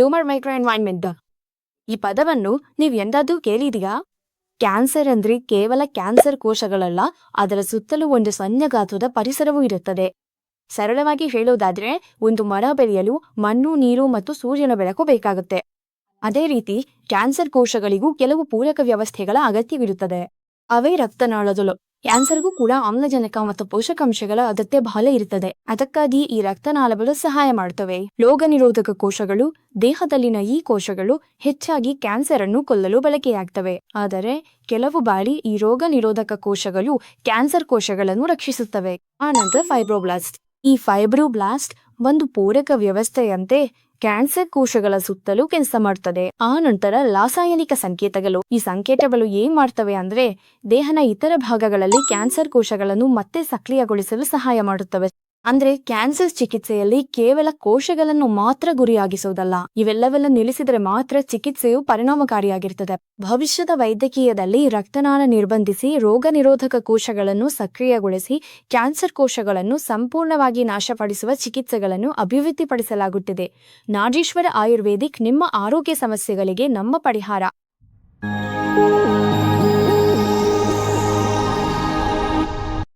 Tumour micro environment. ಈ ಪದವನ್ನು ನೀವು ಎಂದಾದ್ರೂ ಕೇಳಿದೀಯಾ? ಕ್ಯಾನ್ಸರ್ ಅಂದ್ರೆ ಕೇವಲ ಕ್ಯಾನ್ಸರ್ ಕೋಶಗಳಲ್ಲ, ಅದರ ಸುತ್ತಲೂ ಒಂದು ಸಣ್ಣ ಗಾತ್ರದ ಪರಿಸರವೂ ಇರುತ್ತದೆ. ಸರಳವಾಗಿ ಹೇಳೋದಾದ್ರೆ, ಒಂದು ಮರ ಬೆಳೆಯಲು ಮಣ್ಣು, ನೀರು ಮತ್ತು ಸೂರ್ಯನ ಬೆಳಕು ಬೇಕಾಗುತ್ತೆ. ಅದೇ ರೀತಿ ಕ್ಯಾನ್ಸರ್ ಕೋಶಗಳಿಗೂ ಕೆಲವು ಪೂರಕ ವ್ಯವಸ್ಥೆಗಳ ಅಗತ್ಯವಿರುತ್ತದೆ. ಅವೇ ರಕ್ತನಾಳಗಳು. ಕ್ಯಾನ್ಸರ್ಗೂ ಕೂಡ ಆಮ್ಲಜನಕ ಮತ್ತು ಪೋಷಕಾಂಶಗಳ ಅಗತ್ಯ ಬಹಳ ಇರುತ್ತದೆ. ಅದಕ್ಕಾಗಿ ಈ ರಕ್ತನಾಳಗಳು ಸಹಾಯ ಮಾಡ್ತವೆ. ರೋಗ ನಿರೋಧಕ ಕೋಶಗಳು. ದೇಹದಲ್ಲಿನ ಈ ಕೋಶಗಳು ಹೆಚ್ಚಾಗಿ ಕ್ಯಾನ್ಸರ್ ಅನ್ನು ಕೊಲ್ಲಲು ಬಳಕೆಯಾಗ್ತವೆ. ಆದರೆ ಕೆಲವು ಬಾರಿ ಈ ರೋಗ ನಿರೋಧಕ ಕೋಶಗಳು ಕ್ಯಾನ್ಸರ್ ಕೋಶಗಳನ್ನು ರಕ್ಷಿಸುತ್ತವೆ. ಆನಂತರ ಫೈಬ್ರೋಬ್ಲಾಸ್ಟ್. ಈ ಫೈಬ್ರೋಬ್ಲಾಸ್ಟ್ ಒಂದು ಪೂರಕ ವ್ಯವಸ್ಥೆಯಂತೆ ಕ್ಯಾನ್ಸರ್ ಕೋಶಗಳ ಸುತ್ತಲೂ ಕೆಲಸ ಮಾಡ್ತದೆ. ಆ ನಂತರ ರಾಸಾಯನಿಕ ಸಂಕೇತಗಳು. ಈ ಸಂಕೇತಗಳು ಏನ್ ಮಾಡ್ತವೆ ಅಂದ್ರೆ, ದೇಹನ ಇತರ ಭಾಗಗಳಲ್ಲಿ ಕ್ಯಾನ್ಸರ್ ಕೋಶಗಳನ್ನು ಮತ್ತೆ ಸಕ್ರಿಯಗೊಳಿಸಲು ಸಹಾಯ ಮಾಡುತ್ತವೆ. ಅಂದ್ರೆ ಕ್ಯಾನ್ಸರ್ ಚಿಕಿತ್ಸೆಯಲ್ಲಿ ಕೇವಲ ಕೋಶಗಳನ್ನು ಮಾತ್ರ ಗುರಿಯಾಗಿಸುವುದಲ್ಲ, ಇವೆಲ್ಲವೆಲ್ಲ ನಿಲ್ಲಿಸಿದರೆ ಮಾತ್ರ ಚಿಕಿತ್ಸೆಯು ಪರಿಣಾಮಕಾರಿಯಾಗಿರ್ತದೆ. ಭವಿಷ್ಯದ ವೈದ್ಯಕೀಯದಲ್ಲಿ ರಕ್ತನಾಳ ನಿರ್ಬಂಧಿಸಿ ರೋಗ ನಿರೋಧಕ ಕೋಶಗಳನ್ನು ಸಕ್ರಿಯಗೊಳಿಸಿ ಕ್ಯಾನ್ಸರ್ ಕೋಶಗಳನ್ನು ಸಂಪೂರ್ಣವಾಗಿ ನಾಶಪಡಿಸುವ ಚಿಕಿತ್ಸೆಗಳನ್ನು ಅಭಿವೃದ್ಧಿಪಡಿಸಲಾಗುತ್ತಿದೆ. ನಾಗೇಶ್ವರ ಆಯುರ್ವೇದಿಕ್, ನಿಮ್ಮ ಆರೋಗ್ಯ ಸಮಸ್ಯೆಗಳಿಗೆ ನಮ್ಮ ಪರಿಹಾರ.